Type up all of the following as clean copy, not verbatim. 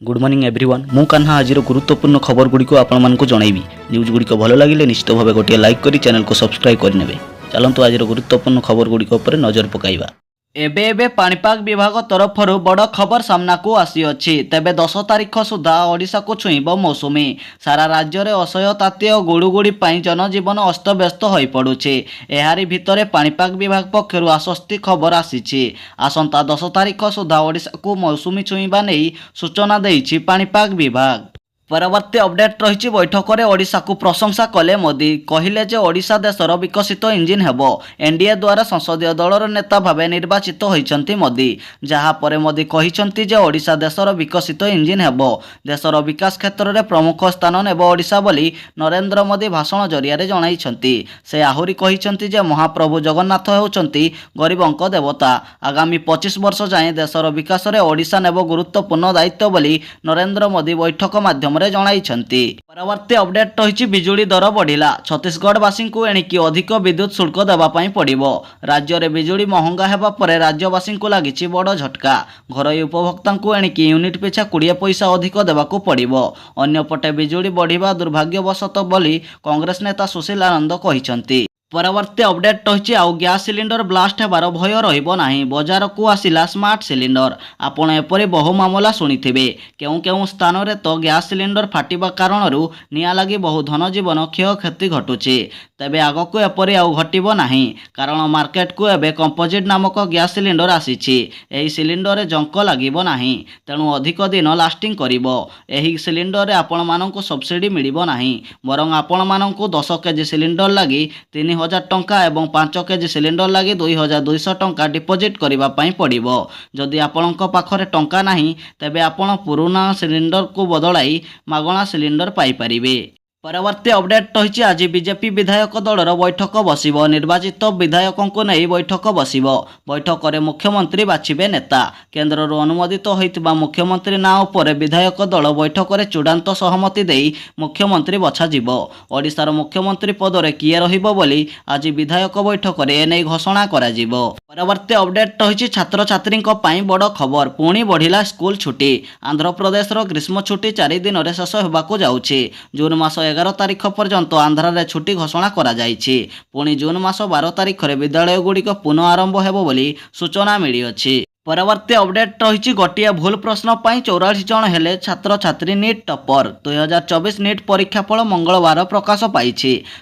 Good morning everyone मु कान्हा आज गुरुत्वपूर्ण खबर गुड़िक आपको जनइबी। न्यूज गुड़िक भल लगे निश्चित भाव गोटे लाइक करी चैनल को सब्सक्राइब करने। चलतु आज गुरुत्वपूर्ण खबर गुड़िक नजर पकाइबा। एबे पाणीपाग विभाग तरफरु बड़ खबर सामना को आसी तेबे 10 तारिख सुधा ओडिशा को छुईब मौसुमी। सारा राज्य में असह्य ताती और गुड़ुगुड़ी जनजीवन अस्तव्यस्त हो पड़ुछि। एहारी भितरे पाणीपाग विभाग पक्षरु आश्वस्ति खबर आसीछि। आसंता 10 तारिख सुधा ओडिशा को मौसुमी छुईबा नहीं सूचना देइछि पाणीपाग विभाग। परवर्ती अपडेट रही बैठक में ओडिशा को प्रशंसा कले मोदी। कहले जे ओडिशा देशर विकसित इंजिन हेबो। एनडीए द्वारा संसदीय दलर नेता भावे निर्वाचित होइछन्ति मोदी। जहाँपर मोदी कहिछन्ति जे ओडिशा देशर विकसित इंजिन हेबो। देशर विकास क्षेत्र में प्रमुख स्थान नेबो ओडिशा बोली नरेंद्र मोदी भाषण जरिया जणाइछन्ति। से आहुरी कहिछन्ति जे महाप्रभु जगन्नाथ हेउछन्ति गरीबंक देवता। आगामी 25 वर्ष जाए देशर विकास में ओडिशा नेबो गुरुत्वपूर्ण दायित्व बोली नरेंद्र मोदी बैठक माध्यम परवर्ती अपडेट रही बिजुली दर बढ़िला। छत्तीसगढ़वासी को एणिकी अधिक विद्युत शुल्क देवाई पड़ो। राज्य में बिजुली महंगा होगा पर राज्यवासी को लगी बड़ झटका। घरोई उपभोक्ता को एणिकी यूनिट पिछा 20 पैसा अधिक देवाक पड़ो। अन्यपटे बिजुली बढ़िया दुर्भाग्यवशत बोली कांग्रेस नेता सुशील आनंद कहिसंती। परवर्ती अपडेट रही आउ गैस सिलिंडर ब्लास्ट होबार भय रहिबो नाही। बाजार को आसिला स्मार्ट सिलिंडर। आपण एपरी बहु मामला शुणिथिबे। केउ केउ स्थान रे तो गैस सिलिंडर फाटिबा कारणरू निया लागि बहु धन जीवन क्षय क्षति घटुछि। तेबे आगको एपरी आउ घटिबो नाही कारण मार्केट को एबे कंपोजिट नामक गैस सिलिंडर आसीछि। एही सिलिंडर रे जंक लागिबो नाही तेणु अधिक दिन लास्टिंग करिबो। एही सिलिंडर रे आपण माननकु सब्सिडी मिलिबो नाही बरं आपण माननकु 10 केजी सिलिंडर लागि 3000 टंका एवं 5 केजी सिलिंडर लगी 2200 टंका डिपोजिट करबा पई पड़िबो। जदि आपणक पाखरे टंका नाही तेबे आपण पुराना सिलिंडर को बदलाई मागणा सिलिंडर पाई परिबे। परवर्ती अपडेट रही आज बीजेपी विधायक दलर बैठक बसिबो। निर्वाचित विधायकों को नहीं बैठक बसिबो। बैठक में मुख्यमंत्री बाछिबे नेता। केन्द्र अनुमोदित होइतिबा मुख्यमंत्री नाम उपर विधायक दल बैठक में चूड़ांत सहमति देई मुख्यमंत्री बछाजिबो। ओडिशार मुख्यमंत्री पद में किए रहिबो बोली आज विधायक बैठक में एने घोषणा कराजिबो। परवर्ती अपडेट रही छात्र छात्री बड़ खबर पुणी बढ़िला स्कूल छुट्टी। आंध्र प्रदेश ग्रीष्म छुट्टी 4 दिन में शेष होगाकू जाउछि। जून मास 11 तारिख पर्यंत आंध्र छुट्टी घोषणा करा जाइछि। पुणी जून मास 12 तारिख में विद्यालय गुड़िक पुनः आरंभ हेबो बोली सूचना मिली अछि। परवर्ती अपडेट रही गोटे भूल प्रश्न पर 44 जन हेले छात्र छात्री नीट टपर। 2024 नीट परीक्षाफल मंगलवार प्रकाश पाई।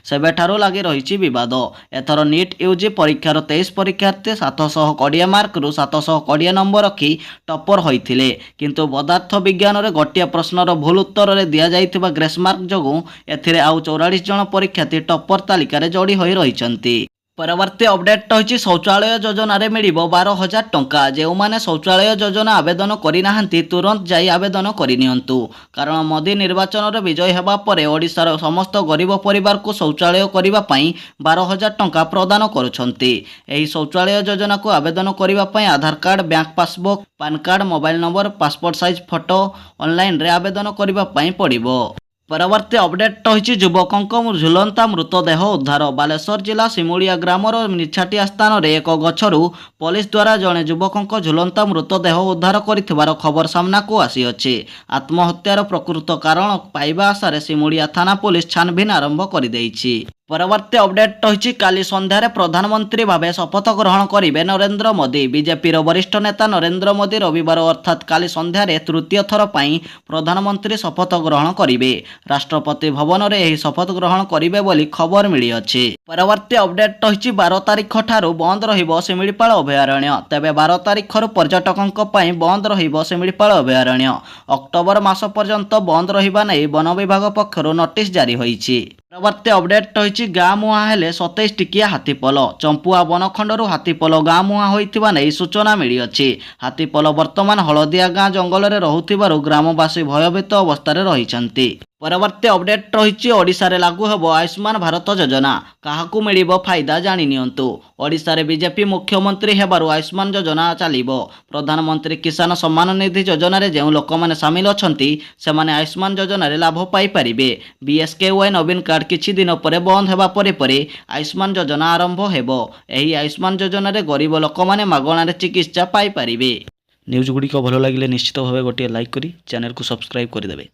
सेबेठारु लगी रही विवाद। एथर नीट यूजी परीक्षार 23 परीक्षार्थी 720 मार्क रु 720 नंबर रखी टपर होइथिले। किंतु पदार्थ विज्ञान में गोटे प्रश्नर भूल उत्तर में दि जाइथिबा ग्रेस मार्क जोगु एथिरे आउ 44 जन परीक्षार्थी टपर तालिकार जोड़ी होई रहिसंती। परवर्ती अपडेट रही शौचालय योजना रे मिलिबो 12,000 टंका। जो माने शौचालय योजना आवेदन करिनाहांती तुरंत जाई आवेदन करिनियंतु कारण मोदी निर्वाचन रे विजय हेबा परे ओडिशार समस्त गरीब परिवार को शौचालय करिबा पई 12,000 टंका प्रदान करुछंती। एही शौचालय योजना को आवेदन करिबा पई Aadhaar card bank passbook PAN card mobile number passport size photo online रे आवेदन करिबा पई पड़िबो। परवर्ती अपडेट रही युवकों झुलंता मृतदेह उद्धार। बालेश्वर जिला सिमुलिया ग्रामर निछाटिया स्थान में एक गछरु पुलिस द्वारा जड़े युवकों झुलंता मृतदेह उद्धार कर खबर सामना को आसी अछि। आत्महत्यार प्रकृत कारण पाइबा आशारे सिमुलिया थाना पुलिस छानबीन आरंभ कर देइछि। परवर्ती अपडेट रही काली संध्यारे प्रधानमंत्री भावे शपथ ग्रहण करेंगे नरेंद्र मोदी। बीजेपी वरिष्ठ नेता नरेंद्र मोदी रविवार अर्थात काली संध्यारे तृतीय थर पर प्रधानमंत्री शपथ ग्रहण करेंगे। राष्ट्रपति भवन में यह शपथ ग्रहण करेंगे बोली खबर मिली अछि। परवर्ती अपडेट रही 12 तारिख ठारू बंद रहिबो शिमिलीपाल अभयारण्य। तेबे 12 तारिख पर्यटकों बंद रहिबो शिमिलीपाल अभयारण्य। अक्टोबर मास पर्यंत बंद रहिबा नै वन विभाग पक्षरु नोटिस जारी होइछि। परवर्ती अपडेट रही गाँ मुहां हेले 27 टिकिया हाथीपल। चंपुआ बनखंडरू हाथीपल गाँ मुहां होइथिबा नै सूचना मिली अछि। हाथीपल वर्तमान हलदिया गाँ जंगल में रहुथिबारु ग्रामवासी भयभीत अवस्था रहिछन्ति। परवर्ती अपडेट रही ओडिशा रे लागू हेबो आयुष्मान भारत योजना। काहाकू मिलिबो फायदा जानि नियंतु। ओडिशा रे बीजेपी मुख्यमंत्री हेबारु आयुष्मान योजना चलिबो। प्रधानमंत्री किसान सम्मान निधि योजना रे जेउ लोक माने शामिल अछंती सेमाने आयुष्मान योजना रे लाभ पाई परिबे। बीएसकेवाई नवीन कार्ड किछि दिन परे बंद हेबा परे आयुष्मान योजना आरंभ हेबो। एही आयुष्मान योजना रे गरीब लोक माने मागणा रे चिकित्सा पाई परिबे। ନ୍ୟୁଜ୍ ଗୁଡ଼ିକ ଭଲ ଲାଗିଲେ ନିଶ୍ଚିତ ଭାବେ ଗୋଟିଏ ଲାଇକ୍ କରି ଚ୍ୟାନେଲକୁ ସବସ୍କ୍ରାଇବ୍ କରିଦେବେ।